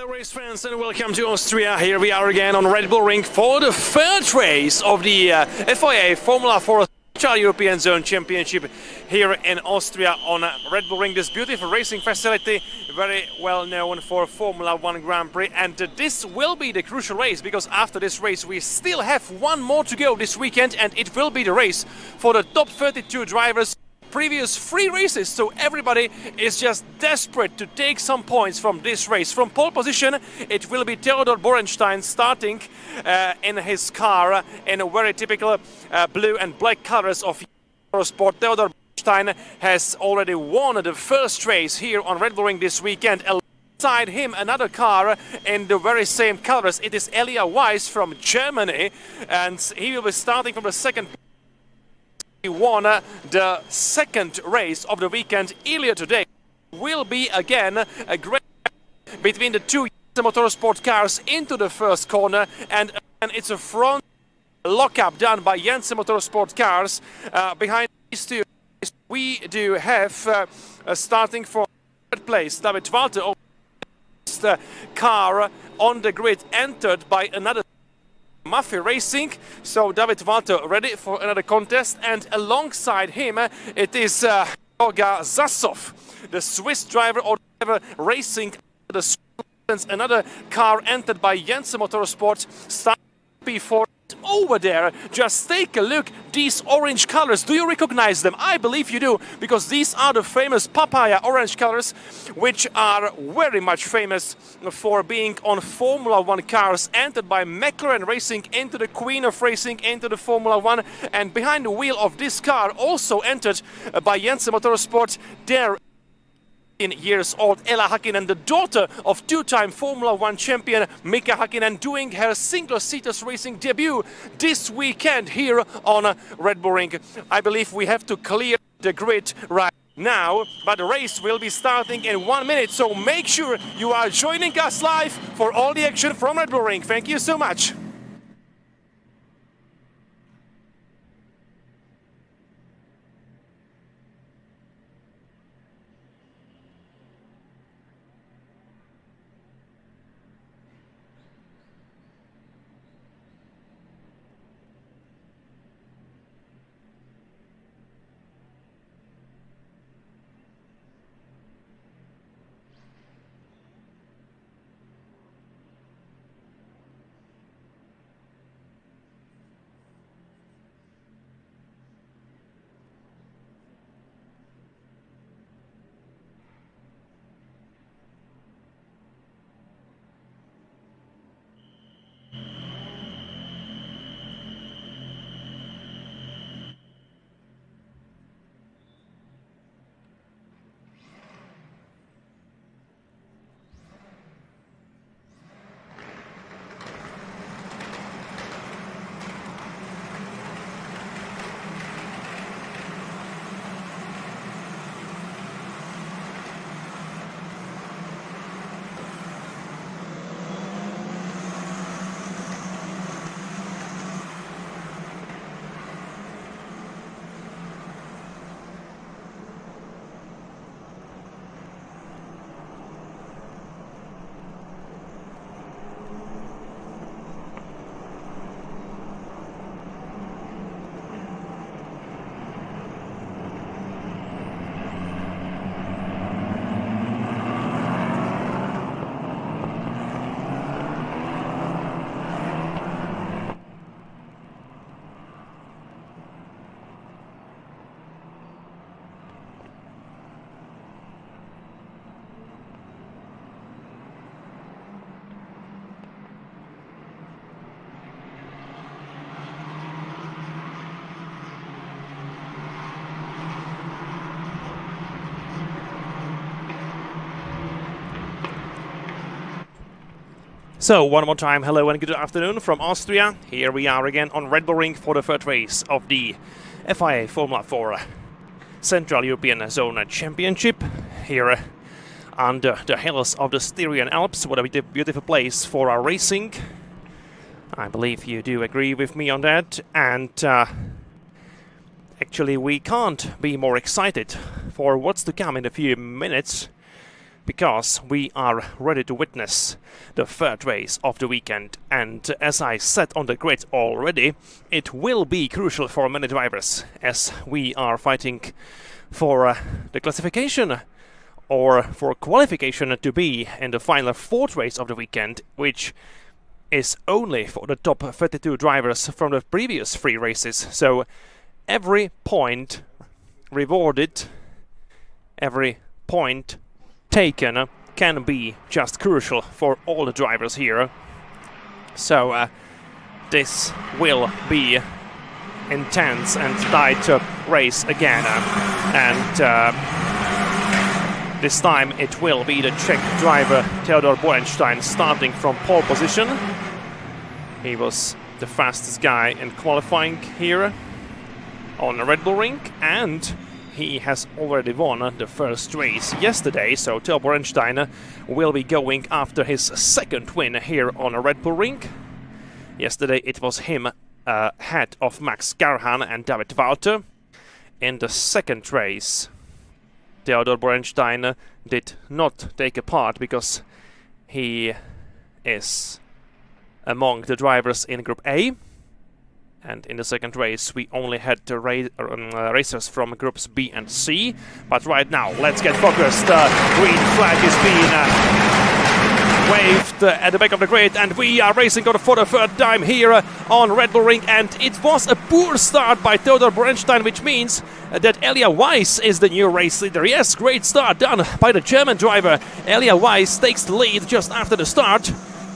Hello race fans and welcome to Austria. Here we are again on Red Bull Ring for the third race of the FIA Formula 4 European Zone Championship here in Austria on Red Bull Ring, this beautiful racing facility, very well known for Formula 1 Grand Prix. And this will be the crucial race, because after this race we still have one more to go this weekend, and it will be the race for the top 32 drivers. Previous 3 races, so everybody is just desperate to take some points from this race. From pole position, it will be Theodor Borenstein starting in his car in a very typical blue and black colors of Motorsport. Theodor Borenstein has already won the first race here on Red Bull Ring this weekend. Alongside him, another car in the very same colors. It is Elia Weiss from Germany, and he will be starting from the second. He won the second race of the weekend. Elia today will be again a great between the two Jenzer Motorsport cars into the first corner, and it's a front lockup done by Jenzer Motorsport cars. Behind these two, we do have starting for third place David Walter, the car on the grid entered by another Mafia Racing, so David Walter ready for another contest, and alongside him it is Olga Zasov, the Swiss driver or driver racing the another car entered by Jenzer Motorsport starting before. Over there, just take a look, these orange colors, do you recognize them? I believe you do, because these are the famous papaya orange colors, which are very much famous for being on Formula 1 cars, entered by McLaren Racing into the Queen of Racing, into the Formula 1, and behind the wheel of this car, also entered by Jenzer Motorsport, there years old Elia Hakkinen, the daughter of two-time Formula 1 champion Mika Hakkinen, doing her single-seaters racing debut this weekend here on Red Bull Ring. I believe we have to clear the grid right now, but the race will be starting in 1 minute, so make sure you are joining us live for all the action from Red Bull Ring. Thank you so much. So one more time, hello and good afternoon from Austria. Here we are again on Red Bull Ring for the third race of the FIA Formula 4 Central European Zone Championship here under the hills of the Austrian Alps. What a beautiful place for our racing. I believe you do agree with me on that, and actually we can't be more excited for what's to come in a few minutes. because we are ready to witness the third race of the weekend. And as I said on the grid already, it will be crucial for many drivers as we are fighting for the classification or for qualification to be in the final fourth race of the weekend, which is only for the top 32 drivers from the previous 3 races. So every point rewarded, every point taken can be just crucial for all the drivers here. So this will be intense and tight race again, and this time it will be the Czech driver Theodor Borenstein starting from pole position. He was the fastest guy in qualifying here on the Red Bull Ring, and he has already won the first race yesterday, so Theo Borenstein will be going after his second win here on a Red Bull Ring. Yesterday it was him ahead of Max Karhan and David Walter. In the second race, Theodor Borenstein did not take a part because he is among the drivers in Group A. And in the second race we only had the racers from groups B and C. But right now, let's get focused. Green flag is being waved at the back of the grid, and we are racing for the third time here on Red Bull Ring. And it was a poor start by Theodor Borenstein, which means that Elia Weiss is the new race leader. Yes, great start done by the German driver. Elia Weiss takes the lead just after the start.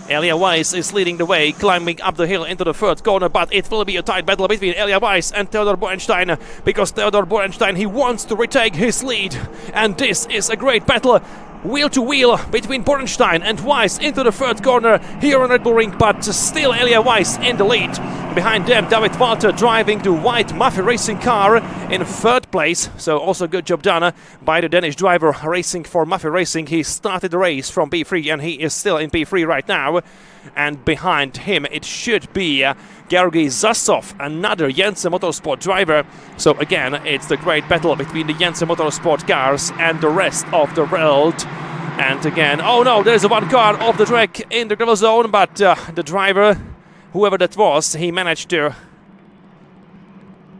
Elia Weiss is leading the way, climbing up the hill into the third corner, but it will be a tight battle between Elia Weiss and Theodor Borenstein, because Theodor Borenstein, he wants to retake his lead, and this is a great battle, wheel to wheel between Borenstein and Weiss into the third corner here on Red Bull Ring, but still Elia Weiss in the lead. Behind them, David Walter driving the white Mafia racing car in third place, so also good job done by the Danish driver racing for Mafia Racing. He started the race from P3 and he is still in P3 right now. And behind him it should be Georgi Zasov, another Jenzer Motorsport driver. So again, it's the great battle between the Jenzer Motorsport cars and the rest of the world. And again, oh no, there's one car off the track in the gravel zone, but the driver, whoever that was, he managed to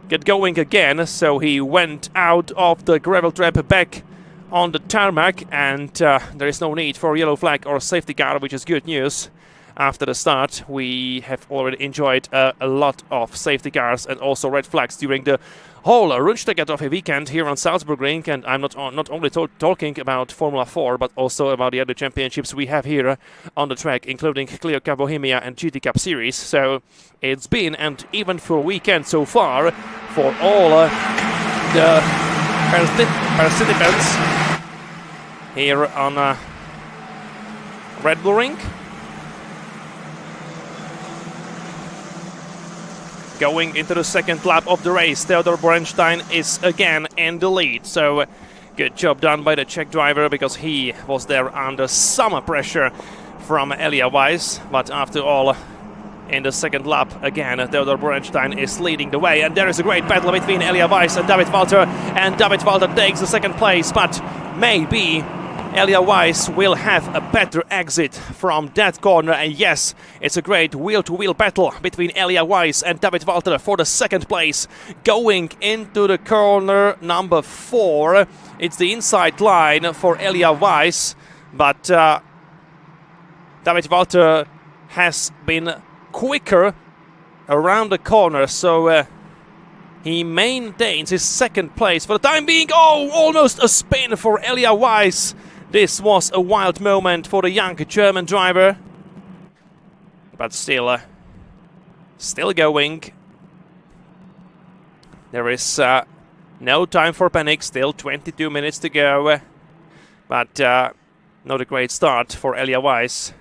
get going again, so he went out of the gravel trap back on the tarmac, and there is no need for yellow flag or safety car, which is good news. After the start, we have already enjoyed a lot of safety cars and also red flags during the whole Rundstedt Trophy weekend here on Salzburg Ring. And I'm not only talking about Formula 4, but also about the other championships we have here on the track, including Clio Cup Bohemia and GT Cup Series. So it's been an eventful weekend so far for all the participants here on Red Bull Ring. Going into the second lap of the race, Theodor Borenstein is again in the lead. So good job done by the Czech driver, because he was there under some pressure from Elia Weiss. But after all, in the second lap, again, Theodor Borenstein is leading the way. And there is a great battle between Elia Weiss and David Walter. And David Walter takes the second place, but maybe Elia Weiss will have a better exit from that corner. And yes, it's a great wheel-to-wheel battle between Elia Weiss and David Walter for the second place. Going into the corner number 4, it's the inside line for Elia Weiss, but David Walter has been quicker around the corner, so he maintains his second place for the time being. Oh, almost a spin for Elia Weiss. This was a wild moment for the young German driver, but still going. There is no time for panic, still 22 minutes to go, but not a great start for Elia Weiss,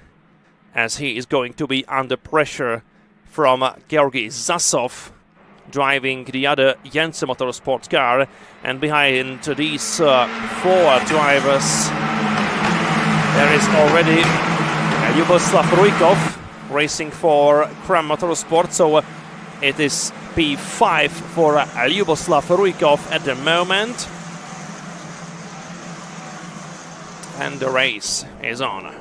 as he is going to be under pressure from Georgi Zasov, driving the other Jenzer Motorsport car. And behind these 4 drivers, there is already Yugoslav Rujkov racing for Kram Motorsport. So it is P5 for Yugoslav Rujkov at the moment. and the race is on.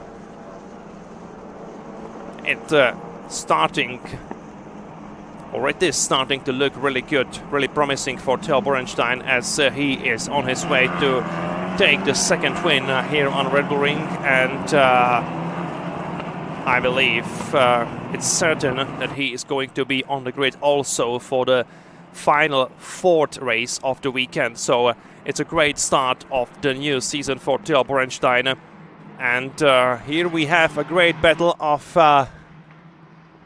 It is starting to look really good, really promising for Theo Borenstein, as he is on his way to take the second win here on Red Bull Ring, and I believe it's certain that he is going to be on the grid also for the final fourth race of the weekend. So it's a great start of the new season for Theo Borenstein. And here we have a great battle of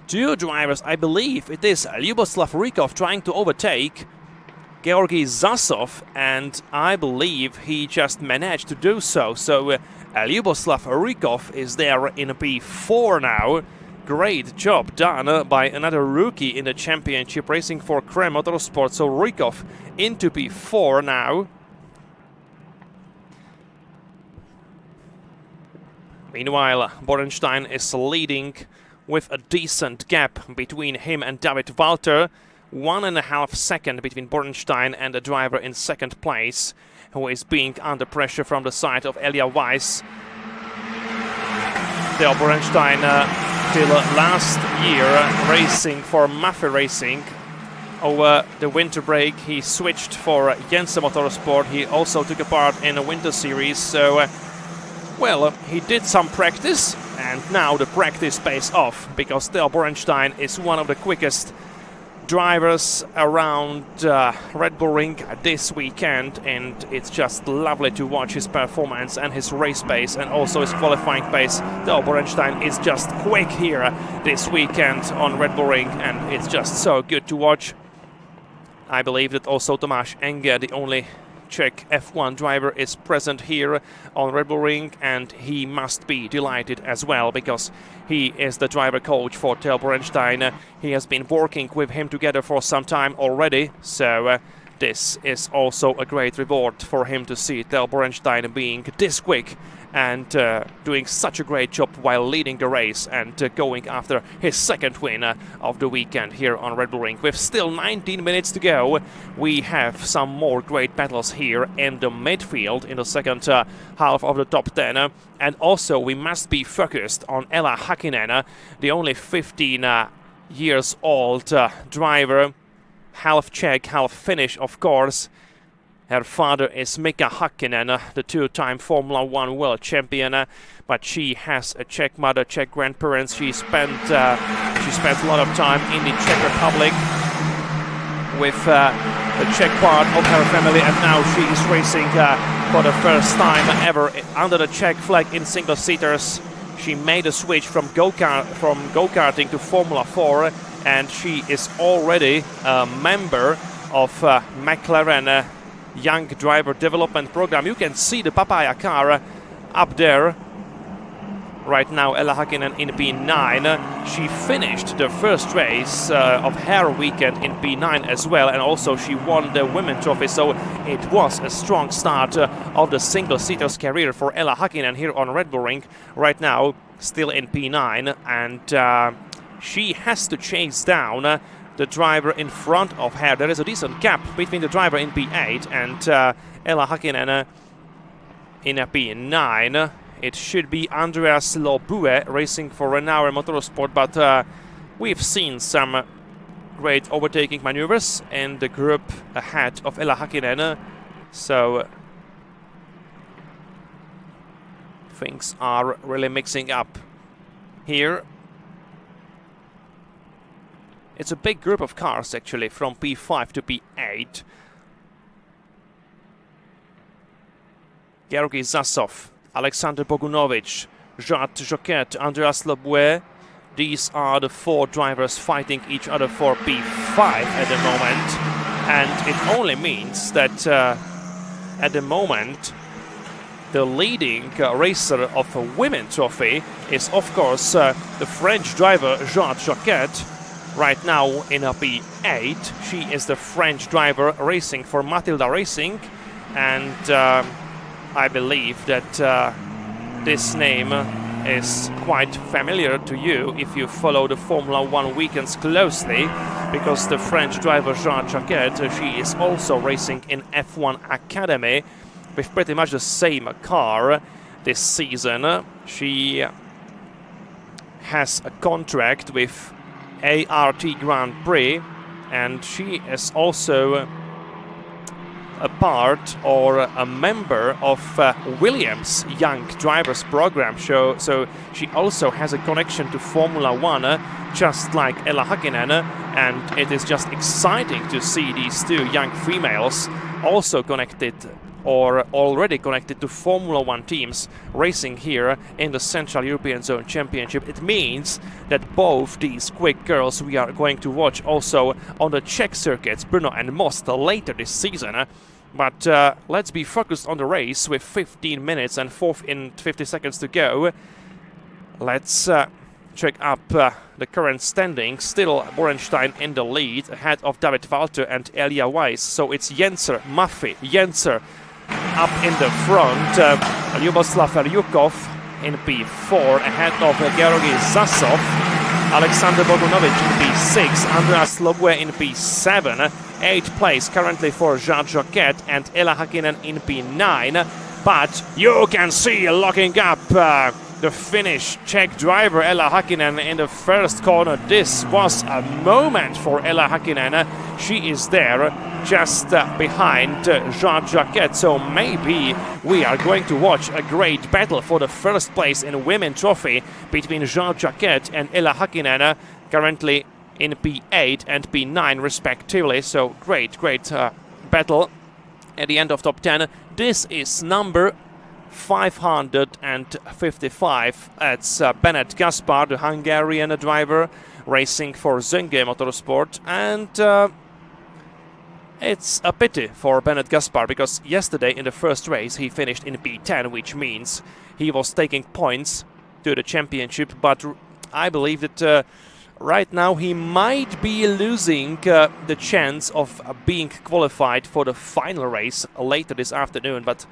two drivers. I believe it is Lyuboslav Rykov trying to overtake Georgi Zasov, and I believe he just managed to do so. So Lyuboslav Rykov is there in P4 now. Great job done by another rookie in the championship racing for Krem Motorsport. So Rykov into P4 now. Meanwhile, Borenstein is leading with a decent gap between him and David Walter. 1.5 seconds between Borenstein and the driver in second place, who is being under pressure from the side of Elia Weiss. Theo Borenstein till last year racing for Mafia Racing. Over the winter break he switched for Jenzer Motorsport. He also took a part in a winter series, so well, he did some practice, and now the practice pays off, because Theo Borenstein is one of the quickest drivers around Red Bull Ring this weekend, and it's just lovely to watch his performance and his race pace and also his qualifying pace. Theo Borenstein is just quick here this weekend on Red Bull Ring, and it's just so good to watch. I believe that also Tomáš Enge, the only Czech F1 driver, is present here on Red Bull Ring, and he must be delighted as well, because he is the driver coach for Theo Borenstein. He has been working with him together for some time already, so this is also a great reward for him to see Theo Borenstein being this quick and doing such a great job while leading the race and going after his second win of the weekend here on Red Bull Ring. With still 19 minutes to go, we have some more great battles here in the midfield in the second half of the top 10. And also we must be focused on Mika Hakkinen, the only 15 years old driver, half Czech, half Finnish, of course. Her father is Mika Hakkinen, the two-time Formula 1 world champion, but she has a Czech mother, Czech grandparents. She spent a lot of time in the Czech Republic with the Czech part of her family, and now she is racing for the first time ever under the Czech flag in single-seaters. She made a switch from go-karting to Formula 4, and she is already a member of McLaren Young Driver Development Program. You can see the papaya car up there right now. Mika Hakkinen in P9. She finished the first race of her weekend in P9 as well, and also she won the Women's Trophy, so it was a strong start of the single-seaters career for Mika Hakkinen here on Red Bull Ring. Right now still in P9, and she has to chase down the driver in front of her. There is a decent gap between the driver in P8 and Mika Hakkinen in P9. It should be Andreas Lobue racing for Renault Motorsport, but we've seen some great overtaking maneuvers in the group ahead of Mika Hakkinen, so things are really mixing up here. It's a big group of cars actually, from P5 to P8. Georgi Zasov, Alexander Bogunovic, Jade Jacquet, Andreas Lobue. These are the four drivers fighting each other for P5 at the moment. And it only means that at the moment the leading racer of a Women's Trophy is of course the French driver Jade Jacquet. Right now in a P8, she is the French driver racing for Mathilda Racing, and I believe that this name is quite familiar to you if you follow the Formula 1 weekends closely, because the French driver Jade Jacquet, she is also racing in F1 Academy with pretty much the same car this season. She has a contract with ART Grand Prix, and she is also a part or a member of Williams Young Drivers Program. So she also has a connection to Formula 1, just like Ella Hakkinen, and it is just exciting to see these two young females also connected or already connected to Formula 1 teams racing here in the Central European Zone Championship. It means that both these quick girls we are going to watch also on the Czech circuits, Brno and Most, later this season. But let's be focused on the race with 15 minutes and 50 seconds to go. Let's check up the current standings. Still Borenstein in the lead, ahead of David Walter and Elia Weiss. So it's Jenzer, Maffei, Jenzer up in the front. Lyuboslav Ryukov in P4, ahead of Georgi Zasov. Alexander Bogunovic in P6, Andreas Lobue in P7. 8th place currently for Jade Jacquet and Ella Hakkinen in P9. But you can see locking up the Finnish Czech driver Ella Hakkinen in the first corner. This was a moment for Ella Hakkinen. She is there just behind Jade Jacquet, so maybe we are going to watch a great battle for the first place in Women Trophy between Jade Jacquet and Ella Hakkinen, currently in P8 and P9 respectively. So great battle at the end of top 10. This is number 555. It's Bennett Gaspar, the Hungarian driver, racing for Jenzer Motorsport, and it's a pity for Bennett Gaspar, because yesterday in the first race he finished in P10, which means he was taking points to the championship, but I believe that right now he might be losing the chance of being qualified for the final race later this afternoon, but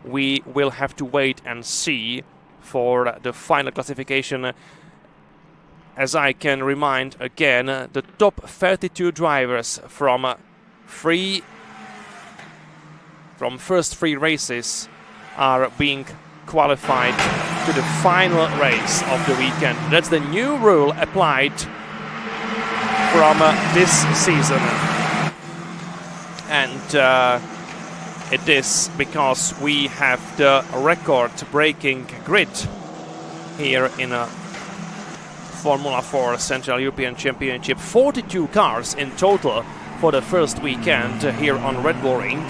we will have to wait and see for the final classification. As I can remind again, the top 32 drivers from first 3 races are being qualified to the final race of the weekend. That's the new rule applied from this season, and it is because we have the record-breaking grid here in a Formula 4 Central European Championship. 42 cars in total for the first weekend here on Red Bull Ring,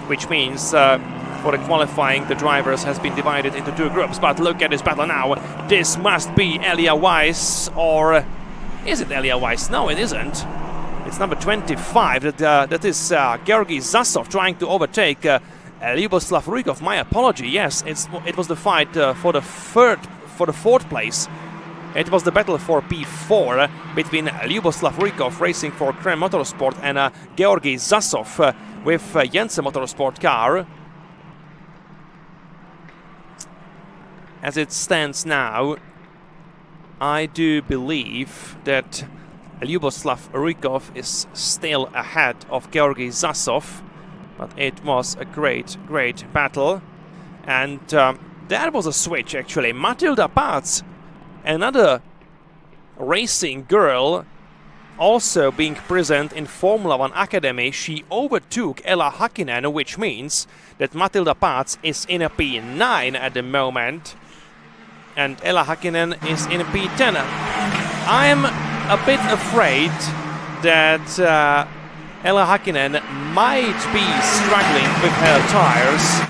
which means for the qualifying the drivers has been divided into 2 groups. But look at this battle now. This must be Elia Weiss, or is it Elia Weiss? No, it isn't. It's number 25. That is Georgi Zasov trying to overtake Lyuboslav Rykov. My apology. Yes, it was the fight for the 4th place. It was the battle for P4 between Lyuboslav Rykov racing for Krem Motorsport and Georgi Zasov with Jenzer Motorsport car. As it stands now, I do believe that Lyuboslav Rykov is still ahead of Georgi Zasov, but it was a great battle. And there was a switch actually. Mathilda Paatz, another racing girl, also being present in Formula 1 Academy, she overtook Ella Hakkinen, which means that Mathilda Paatz is in a P9 at the moment, and Ella Hakkinen is in a P10. I'm a bit afraid that Ella Hakkinen might be struggling with her tires,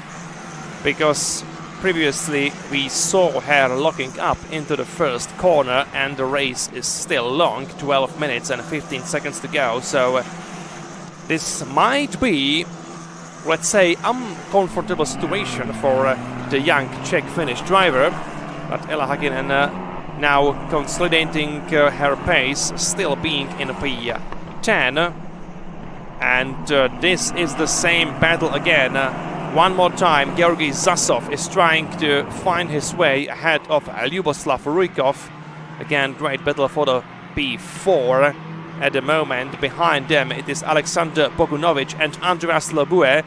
because previously we saw her locking up into the first corner and the race is still long, 12 minutes and 15 seconds to go. So this might be, let's say, uncomfortable situation for the young Czech-Finnish driver. But Ella Hakkinen now consolidating her pace, still being in P10. And this is the same battle again. One more time, Georgi Zasov is trying to find his way ahead of Lyuboslav Rykov. Again, great battle for the P4 at the moment. Behind them it is Alexander Bogunovic and Andreas Lobue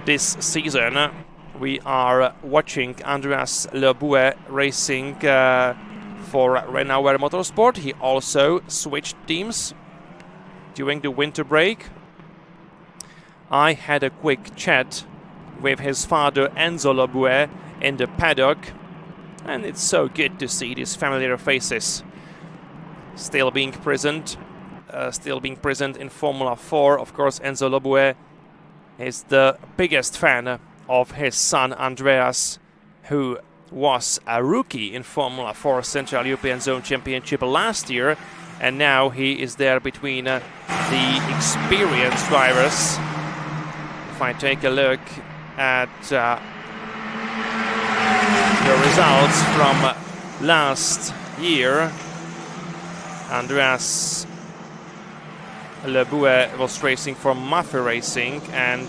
this season, we are watching Andreas Lebouet racing for Ginevra Motorsport. He also switched teams during the winter break. I had a quick chat with his father Enzo Lebouet in the paddock, and it's so good to see these familiar faces still being present in Formula 4. Of course, Enzo Lebouet is the biggest fan of his son Andreas, who was a rookie in Formula 4 Central European Zone Championship last year, and now he is there between the experienced drivers. If I take a look at the results from last year, Andreas Lebouet was racing for Mafia Racing, and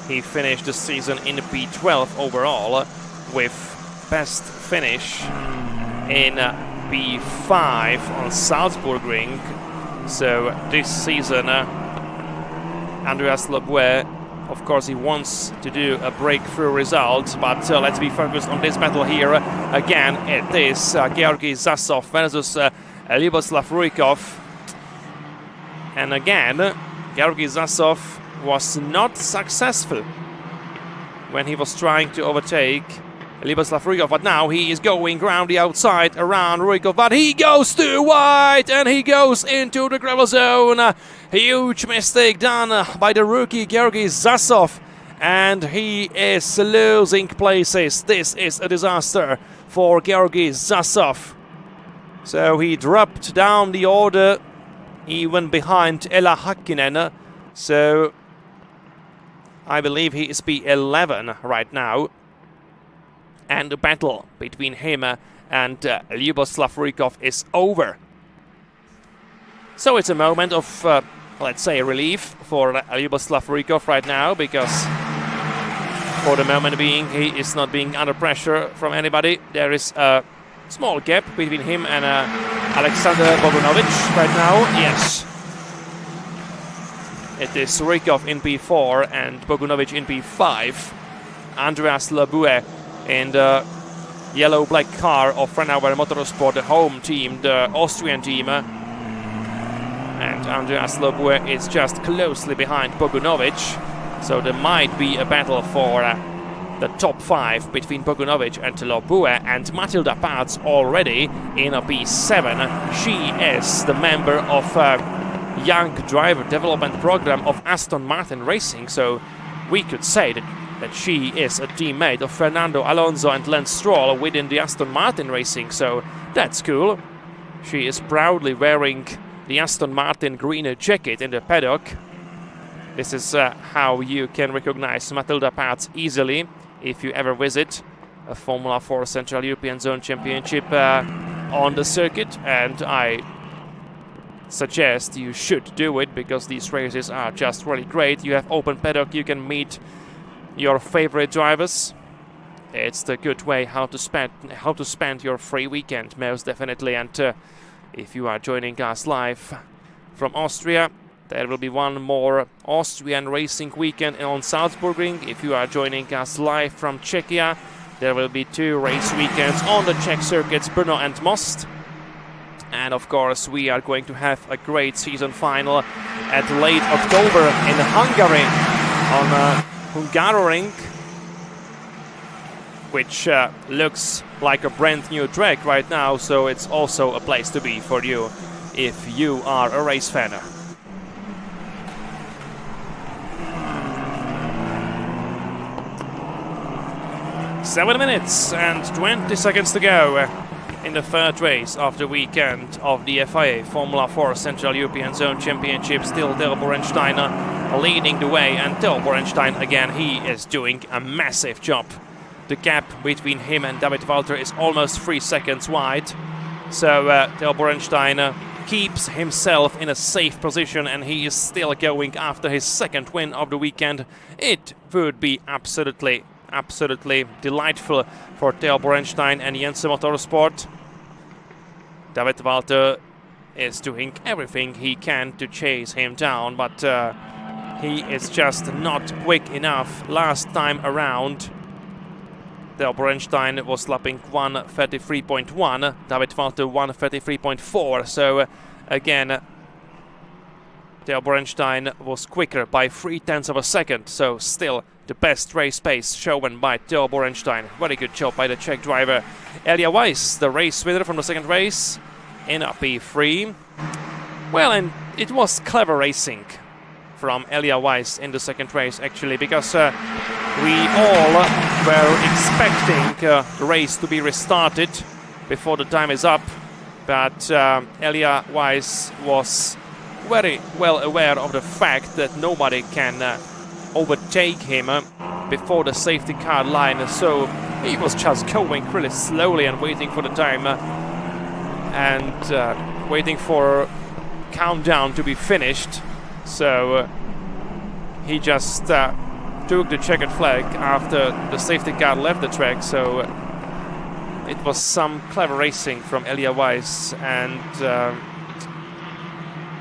he finished the season in P12 overall, with best finish in P5 on Salzburg Ring. So this season, Andreas Lebouet, of course, he wants to do a breakthrough result, but let's be focused on this battle here. Again, it is Georgi Zasov versus Ljuboslav Rujkov. And again, Georgi Zasov was not successful when he was trying to overtake Ljuboslav Rujkov, but now he is going round the outside around Rujkov, but he goes too wide and he goes into the gravel zone. A huge mistake done by the rookie Georgi Zasov, and he is losing places. This is a disaster for Georgi Zasov. So he dropped down the order, even behind Mika Hakkinen. So I believe he is P11 right now. And the battle between him and Ljuboslav Rujkov is over. So it's a moment of, let's say, relief for Ljuboslav Rujkov right now, because for the moment being, he is not being under pressure from anybody. There is a small gap between him and Alexander Bogunovic right now. Yes. It is Rujkov in P4 and Bogunovic in P5. Andreas Lebouet in the yellow-black car of Ginevra Motorsport, the home team, the Austrian team. And Andreas Lebouet is just closely behind Bogunovic. So there might be a battle for the top 5 between Bogunovic and Lebouet, and Mathilda Paatz already in a P7. She is the member of Young Driver Development Program of Aston Martin Racing, so we could say that she is a teammate of Fernando Alonso and Lance Stroll within the Aston Martin Racing, so that's cool. She is proudly wearing the Aston Martin green jacket in the paddock. This is how you can recognize Mathilda Paatz easily if you ever visit a Formula 4 Central European Zone Championship on the circuit, and I suggest you should do it, because these races are just really great. You have open paddock, you can meet your favorite drivers. It's the good way how to spend your free weekend, most definitely. And if you are joining us live from Austria, there will be one more Austrian racing weekend on Salzburg Ring. If you are joining us live from Czechia, there will be 2 race weekends on the Czech circuits, Brno and Most. And of course, we are going to have a great season final at late October in Hungary on Hungaroring, which looks like a brand new track right now, so it's also a place to be for you if you are a race fan. Seven minutes and 20 seconds to go in the third race of the weekend of the FIA Formula 4 Central European Zone Championship. Still Theo Borenstein leading the way, and Theo Borenstein again, he is doing a massive job. The gap between him and David Walter is almost 3 seconds wide. So Theo Borenstein keeps himself in a safe position, and he is still going after his second win of the weekend. It would be absolutely delightful for Theo Borenstein and Jenzer Motorsport. David Walter is doing everything he can to chase him down, but he is just not quick enough last time around. Theo Borenstein was lapping 1:33.1, David Walter 1:33.4, so again Theo Borenstein was quicker by 0.3 of a second, so still the best race pace shown by Theo Borenstein. Very good job by the Czech driver. Elia Weiss, the race winner from the second race, in a P3. Well, and it was clever racing from Elia Weiss in the second race, actually, because we all were expecting the race to be restarted before the time is up, but Elia Weiss was very well aware of the fact that nobody can overtake him before the safety car line, so he was just going really slowly and waiting for the time and waiting for countdown to be finished. So he just took the checkered flag after the safety car left the track, so it was some clever racing from Elia Weiss, and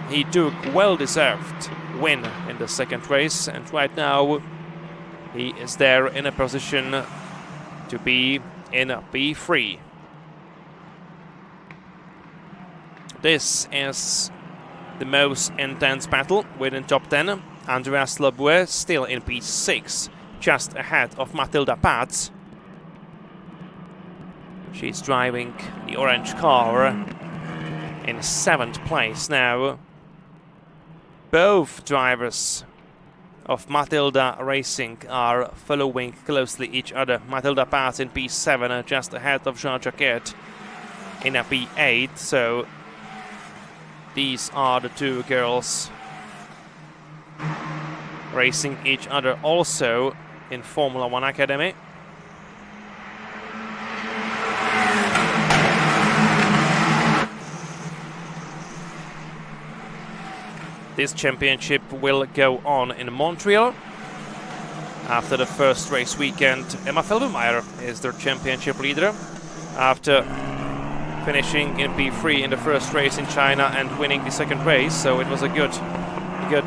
he took well-deserved win in the second race, and right now he is there in a position to be in a P3. This is the most intense battle within top 10. Andreas Leboeuf still in P6, just ahead of Mathilda Paatz. She's driving the orange car in 7th place now. Both drivers of Mathilda Racing are following closely each other. Mathilda Paatz in P7, just ahead of Jade Jacquet in a P8, so these are the two girls racing each other also in Formula 1 Academy. This championship will go on in Montreal. After the first race weekend, Emma Feldmeier is their championship leader after finishing in P3 in the first race in China and winning the second race, so it was a good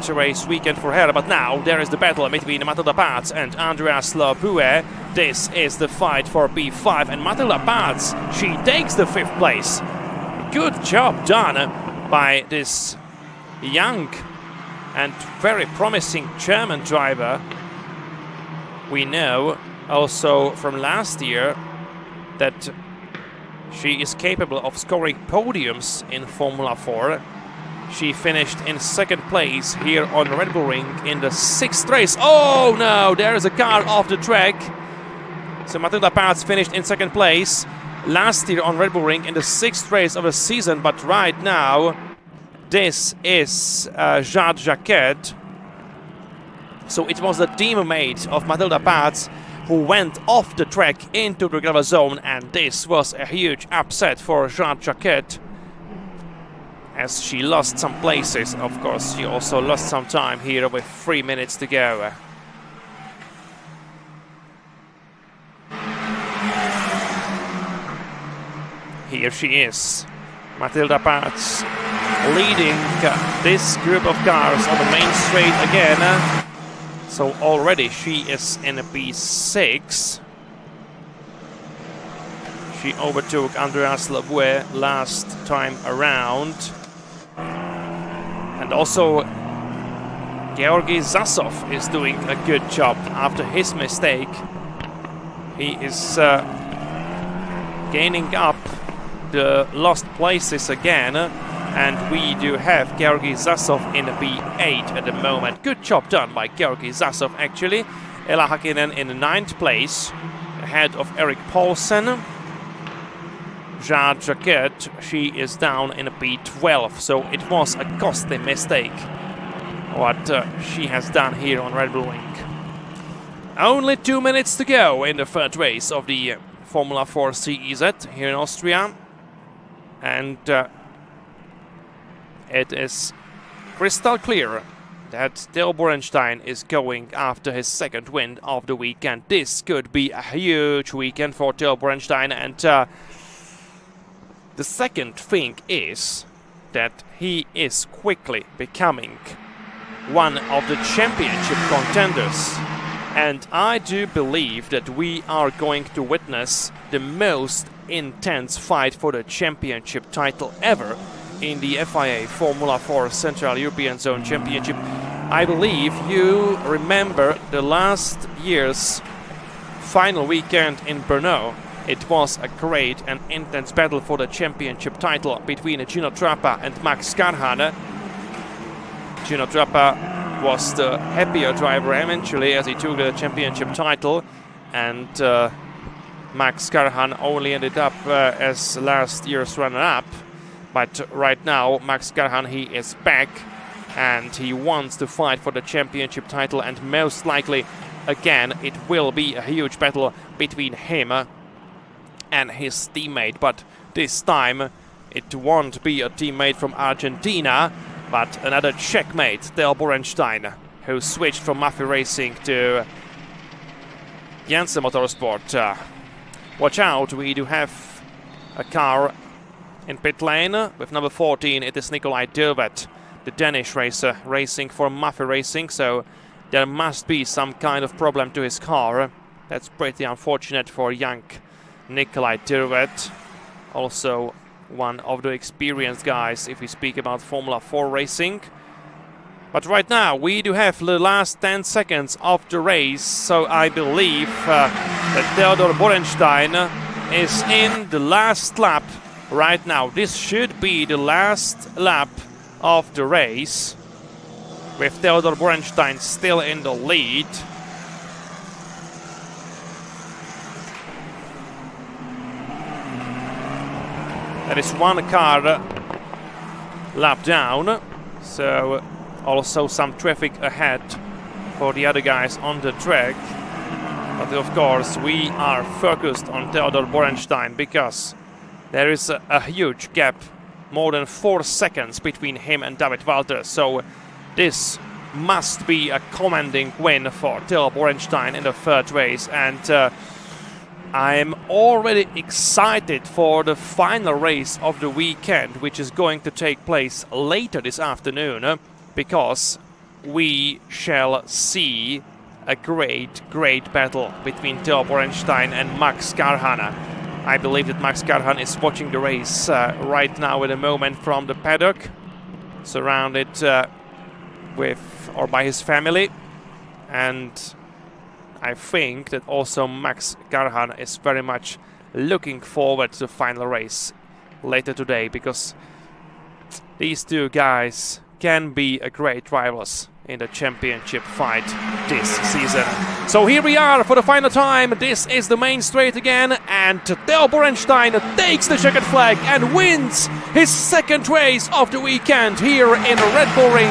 race weekend for her. But now there is the battle between Mathilda Paatz and Andreas Leboeuf. This is the fight for P5, and Mathilda Paatz, she takes the 5th place. Good job done by this young and very promising German driver. We know also from last year that she is capable of scoring podiums in Formula 4. She finished in 2nd place here on Red Bull Ring in the 6th race. Oh no, there is a car off the track. So Mathilda Paatz finished in 2nd place last year on Red Bull Ring in the 6th race of the season, but right now this is Jade Jacquet. So it was the teammate of Mathilda Paatz who went off the track into the gravel zone, and this was a huge upset for Jade Jacquet, as she lost some places. Of course, she also lost some time here with 3 minutes to go. Here she is, Mathilda Paatz, leading this group of cars on the main straight again. So already she is in a P6. She overtook Andreas Leboeuf last time around. And also Georgi Zasov is doing a good job after his mistake. He is gaining up the lost places again, and we do have Georgi Zasov in P8 at the moment. Good job done by Georgi Zasov, actually. Mika Hakkinen in 9th place, ahead of Erik Paulsen. Jade Jacquet, she is down in P12, so it was a costly mistake what she has done here on Red Bull Ring. Only 2 minutes to go in the 3rd race of the Formula 4 CEZ here in Austria, and it is crystal clear that Theo Borenstein is going after his 2nd win of the weekend. This could be a huge weekend for Theo Borenstein, and the second thing is that he is quickly becoming one of the championship contenders And I do believe that we are going to witness the most intense fight for the championship title ever in the FIA Formula 4 Central European Zone Championship. I believe you remember the last year's final weekend in Brno. It was a great and intense battle for the championship title between Ginevra and Max Karhan. Ginevra was the happier driver eventually as he took the championship title, and Max Karhan only ended up as last year's runner-up. But right now Max Karhan, he is back and he wants to fight for the championship title, and most likely again it will be a huge battle between him and his teammate, but this time it won't be a teammate from Argentina, but another Czechmate, Borenstein, who switched from Mafia Racing to Jenzer Motorsport. Watch out, we do have a car in pit lane with number 14. It is Nikolai Dürvet, the Danish racer, racing for Mafia Racing, so there must be some kind of problem to his car. That's pretty unfortunate for young Nikolai Dürvet, also one of the experienced guys if we speak about Formula 4 racing. But right now we do have the last 10 seconds of the race, so I believe that Theodor Borenstein is in the last lap right now. This should be the last lap of the race, with Theodor Borenstein still in the lead. There is one car lap down, so also some traffic ahead for the other guys on the track. But of course we are focused on Theodor Borenstein because there is a huge gap, more than 4 seconds between him and David Walter. So this must be a commanding win for Theodor Borenstein in the third race, and I'm already excited for the final race of the weekend, which is going to take place later this afternoon, because we shall see a great battle between Theodor Borenstein and Max Karhan. I believe that Max Karhan is watching the race right now at the moment from the paddock, surrounded with or by his family, and I think that also Max Karhan is very much looking forward to the final race later today, because these two guys can be a great rivals in the championship fight this season. So here we are for the final time. This is the main straight again, and Theodor Borenstein takes the checkered flag and wins his second race of the weekend here in Red Bull Ring.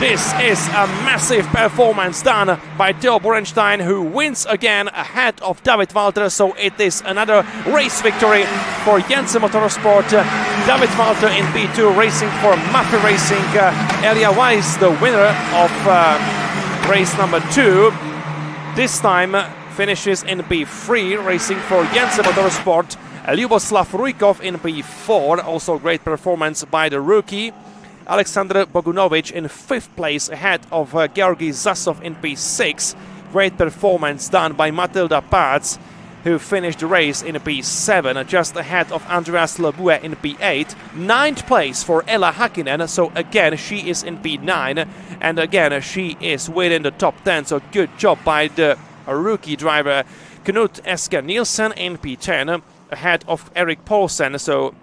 This is a massive performance done by Theodor Borenstein, who wins again ahead of David Walter. So it is another race victory for Jenzer Motorsport. David Walter in P2 racing for Mafia Racing. Elia Weiss, the winner of race number 2, this time finishes in P3 racing for Jenzer Motorsport. Lyuboslav Rujkov in P4, also great performance by the rookie. Alexander Bogunovic in 5th place ahead of Georgi Zasov in P6. Great performance done by Mathilda Paatz, who finished the race in P7, just ahead of Andreas Lebue in P8. 9th place for Mika Hakkinen, so again she is in P9, and again she is within the top 10, so good job by the rookie driver Knut Esker Nielsen in P10, ahead of Erik Poulsen. So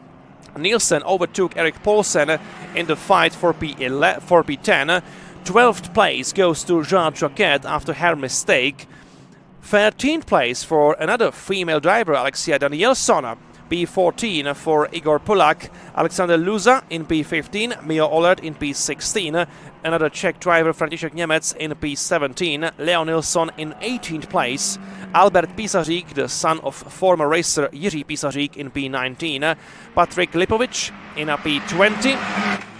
Nielsen overtook Erik Poulsen in the fight for P10. 12th place goes to Jade Jacquet after her mistake. 13th place for another female driver, Alexia Danielsson. P14 for Igor Pulak. Alexander Luza in P15. Mio Ollert in P16. Another Czech driver, František Němec in P17. Leo Nilsson in 18th place. Albert Pisařík, the son of former racer Jiří Pisařík, in P19. Patrik Lipovic in P20.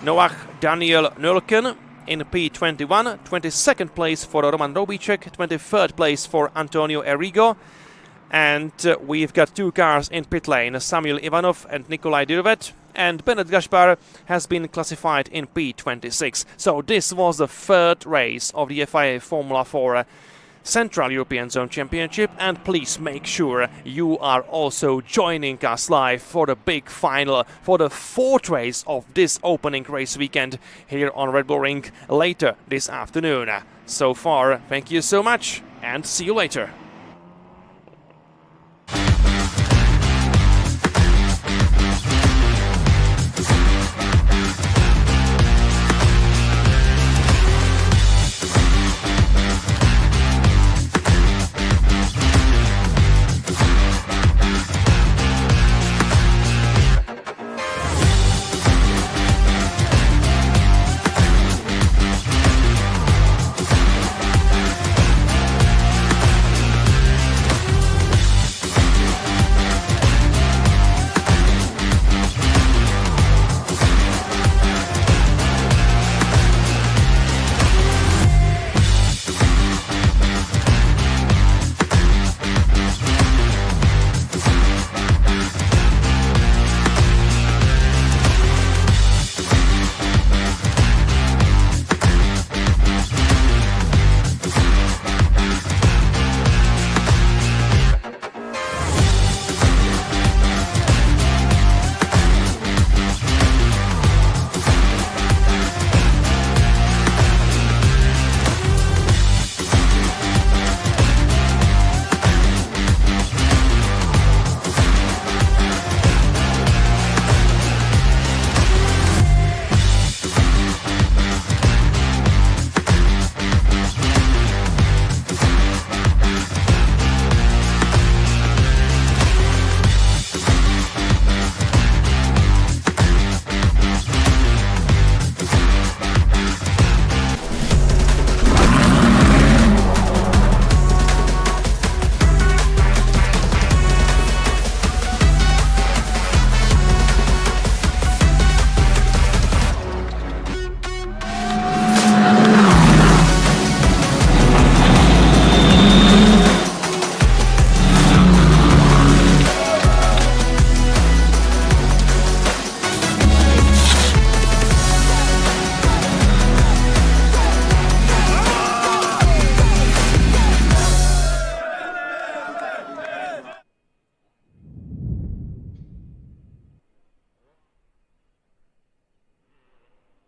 Noah Daniel Nulken in P21. 22nd place for Roman Robíček. 23rd place for Antonio Errigo. And we've got 2 cars in pit lane, Samuel Ivanov and Nikolai Dürvet. And Bennett Gaspar has been classified in P26. So this was the 3rd race of the FIA Formula 4 Central European Zone Championship, and please make sure you are also joining us live for the big final, for the fourth race of this opening race weekend here on Red Bull Ring later this afternoon. So far, thank you so much and see you later.